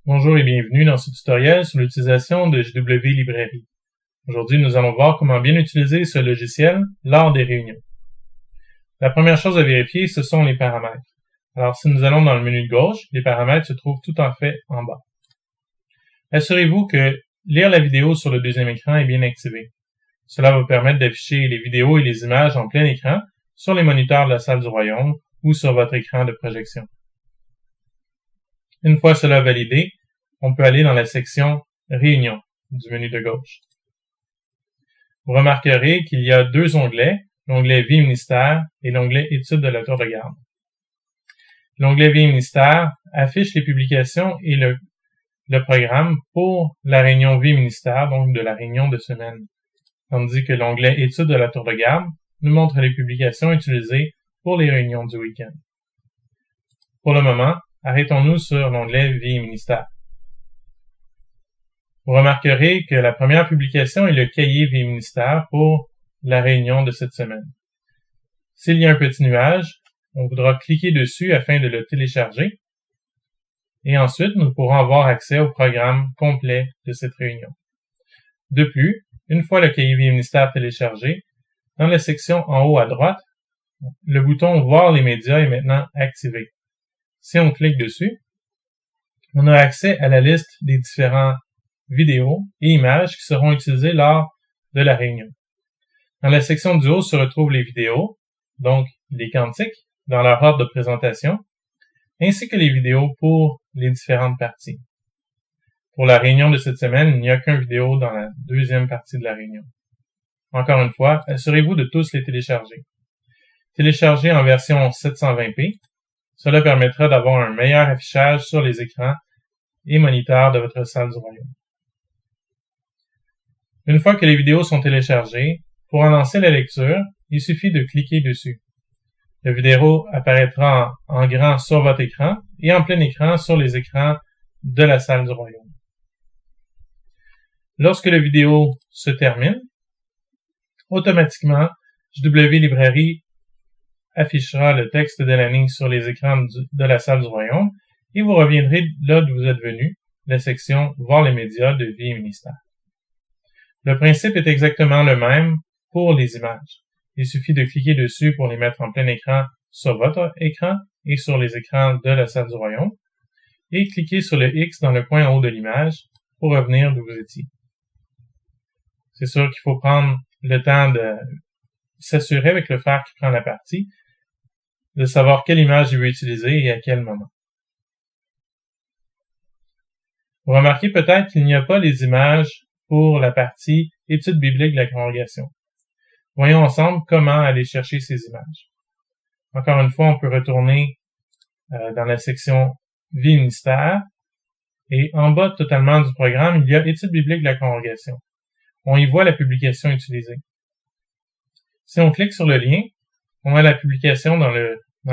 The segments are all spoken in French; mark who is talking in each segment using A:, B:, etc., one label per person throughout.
A: Bonjour et bienvenue dans ce tutoriel sur l'utilisation de JW Librairie. Aujourd'hui, nous allons voir comment bien utiliser ce logiciel lors des réunions. La première chose à vérifier, ce sont les paramètres. Alors, si nous allons dans le menu de gauche, les paramètres se trouvent tout en fait en bas. Assurez-vous que lire la vidéo sur le deuxième écran est bien activé. Cela va permettre d'afficher les vidéos et les images en plein écran sur les moniteurs de la salle du royaume ou sur votre écran de projection. Une fois cela validé, on peut aller dans la section « Réunion » du menu de gauche. Vous remarquerez qu'il y a deux onglets, l'onglet « Vie ministère » et l'onglet « Études de la tour de garde ». L'onglet « Vie ministère » affiche les publications et le programme pour la réunion Vie ministère, donc de la réunion de semaine, tandis que l'onglet « Études de la tour de garde » nous montre les publications utilisées pour les réunions du week-end. Pour le moment, arrêtons-nous sur l'onglet « Vie ministère ». Vous remarquerez que la première publication est le cahier Vie ministère pour la réunion de cette semaine. S'il y a un petit nuage, on voudra cliquer dessus afin de le télécharger et ensuite nous pourrons avoir accès au programme complet de cette réunion. De plus, une fois le cahier Vie ministère téléchargé, dans la section en haut à droite, le bouton « Voir les médias » est maintenant activé. Si on clique dessus, on a accès à la liste des différents vidéos et images qui seront utilisées lors de la réunion. Dans la section du haut se retrouvent les vidéos, donc les cantiques, dans leur ordre de présentation, ainsi que les vidéos pour les différentes parties. Pour la réunion de cette semaine, il n'y a qu'une vidéo dans la deuxième partie de la réunion. Encore une fois, assurez-vous de tous les télécharger. Télécharger en version 720p, cela permettra d'avoir un meilleur affichage sur les écrans et moniteurs de votre salle du royaume. Une fois que les vidéos sont téléchargées, pour en lancer la lecture, il suffit de cliquer dessus. La vidéo apparaîtra en grand sur votre écran et en plein écran sur les écrans de la salle du royaume. Lorsque la vidéo se termine, automatiquement, JW Librairie affichera le texte de l'année sur les écrans de la salle du royaume et vous reviendrez là d'où vous êtes venu, la section « Voir les médias » de Vie et ministère. Le principe est exactement le même pour les images. Il suffit de cliquer dessus pour les mettre en plein écran sur votre écran et sur les écrans de la salle du royaume et cliquer sur le X dans le coin en haut de l'image pour revenir d'où vous étiez. C'est sûr qu'il faut prendre le temps de s'assurer avec le frère qui prend la partie de savoir quelle image il veut utiliser et à quel moment. Vous remarquez peut-être qu'il n'y a pas les images pour la partie « Études bibliques de la congrégation ». Voyons ensemble comment aller chercher ces images. Encore une fois, on peut retourner dans la section « Vie ministère » et en bas totalement du programme, il y a « Études bibliques de la congrégation ». On y voit la publication utilisée. Si on clique sur le lien, on a la publication dans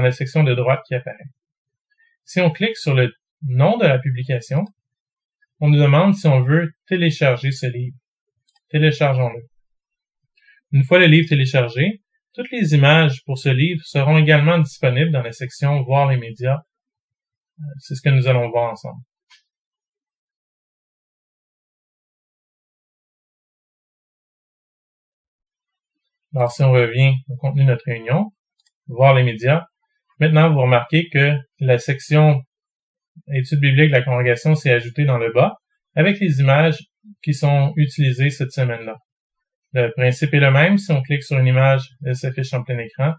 A: la section de droite qui apparaît. Si on clique sur le nom de la publication, on nous demande si on veut télécharger ce livre. Téléchargeons-le. Une fois le livre téléchargé, toutes les images pour ce livre seront également disponibles dans la section « Voir les médias ». C'est ce que nous allons voir ensemble. Alors, si on revient au contenu de notre réunion, « Voir les médias », maintenant, vous remarquez que la section Études bibliques de la congrégation s'est ajoutée dans le bas avec les images qui sont utilisées cette semaine-là. Le principe est le même. Si on clique sur une image, elle s'affiche en plein écran.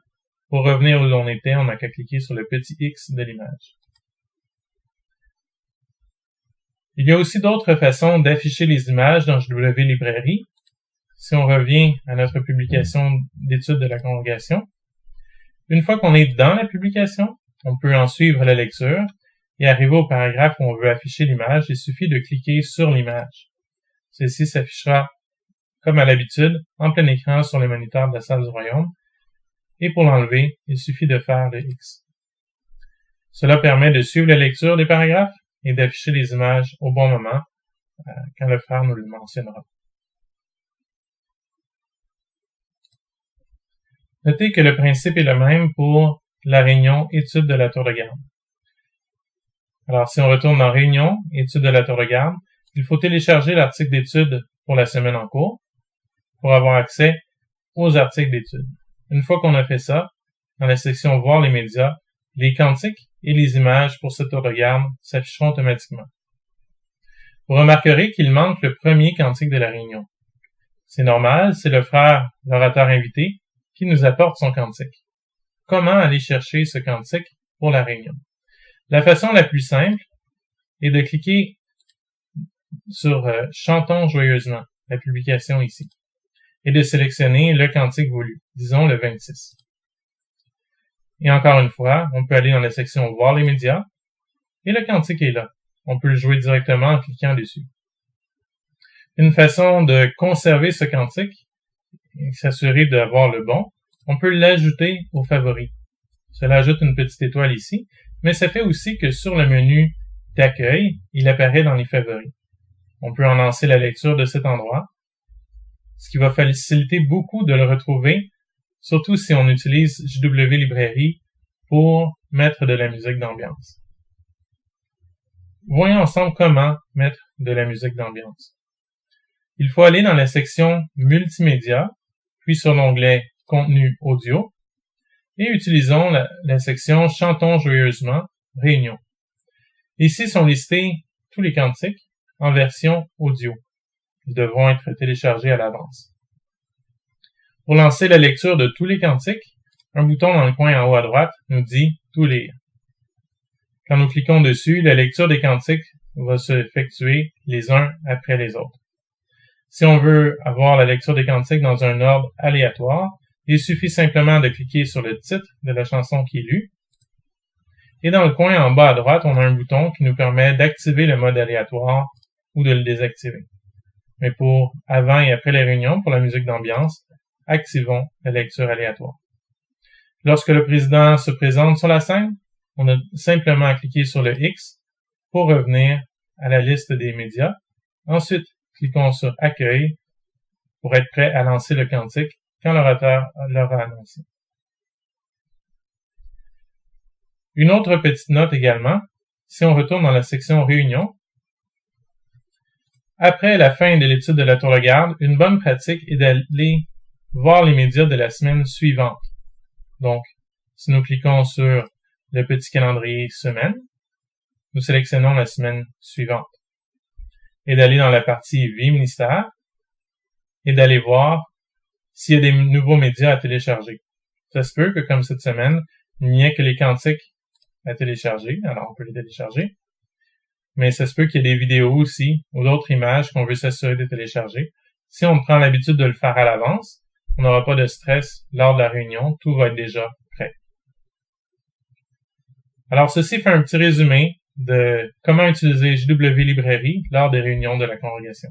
A: Pour revenir où l'on était, on n'a qu'à cliquer sur le petit X de l'image. Il y a aussi d'autres façons d'afficher les images dans JW Librairie. Si on revient à notre publication d'études de la congrégation, une fois qu'on est dans la publication, on peut en suivre la lecture et arriver au paragraphe où on veut afficher l'image, il suffit de cliquer sur l'image. Celle-ci s'affichera, comme à l'habitude, en plein écran sur les moniteurs de la salle du royaume, et pour l'enlever, il suffit de faire le X. Cela permet de suivre la lecture des paragraphes et d'afficher les images au bon moment, quand le frère nous le mentionnera. Notez que le principe est le même pour la réunion Études de la tour de garde. Alors, si on retourne dans Réunion, Études de la Tour-de-Garde, il faut télécharger l'article d'études pour la semaine en cours pour avoir accès aux articles d'études. Une fois qu'on a fait ça, dans la section Voir les médias, les cantiques et les images pour cette tour-de-garde s'afficheront automatiquement. Vous remarquerez qu'il manque le premier cantique de la réunion. C'est normal, c'est le frère, l'orateur invité, qui nous apporte son cantique. Comment aller chercher ce cantique pour la réunion? La façon la plus simple est de cliquer sur Chantons joyeusement, la publication ici, et de sélectionner le cantique voulu, disons le 26. Et encore une fois, on peut aller dans la section Voir les médias, et le cantique est là. On peut le jouer directement en cliquant dessus. Une façon de conserver ce cantique et s'assurer d'avoir le bon, on peut l'ajouter aux favoris. Cela ajoute une petite étoile ici, mais ça fait aussi que sur le menu d'accueil, il apparaît dans les favoris. On peut en lancer la lecture de cet endroit, ce qui va faciliter beaucoup de le retrouver, surtout si on utilise JW Librairie pour mettre de la musique d'ambiance. Voyons ensemble comment mettre de la musique d'ambiance. Il faut aller dans la section Multimédia, puis sur l'onglet Contenu audio, et utilisons la section Chantons joyeusement, Réunion. Ici sont listés tous les cantiques en version audio. Ils devront être téléchargés à l'avance. Pour lancer la lecture de tous les cantiques, un bouton dans le coin en haut à droite nous dit « Tout lire ». Quand nous cliquons dessus, la lecture des cantiques va s'effectuer les uns après les autres. Si on veut avoir la lecture des cantiques dans un ordre aléatoire, il suffit simplement de cliquer sur le titre de la chanson qui est lue. Et dans le coin en bas à droite, on a un bouton qui nous permet d'activer le mode aléatoire ou de le désactiver. Mais pour avant et après les réunions, pour la musique d'ambiance, activons la lecture aléatoire. Lorsque le président se présente sur la scène, on a simplement à cliquer sur le X pour revenir à la liste des médias. Ensuite, cliquons sur Accueil pour être prêt à lancer le cantique quand l'orateur l'aura annoncé. Une autre petite note également, si on retourne dans la section Réunion, après la fin de l'étude de la tour-de-garde, une bonne pratique est d'aller voir les médias de la semaine suivante. Donc, si nous cliquons sur le petit calendrier semaine, nous sélectionnons la semaine suivante. Et d'aller dans la partie Vie ministère et d'aller voir s'il y a des nouveaux médias à télécharger. Ça se peut que, comme cette semaine, il n'y ait que les cantiques à télécharger, alors on peut les télécharger. Mais ça se peut qu'il y ait des vidéos aussi ou d'autres images qu'on veut s'assurer de télécharger. Si on prend l'habitude de le faire à l'avance, on n'aura pas de stress lors de la réunion, tout va être déjà prêt. Alors ceci fait un petit résumé de comment utiliser JW Librairie lors des réunions de la congrégation.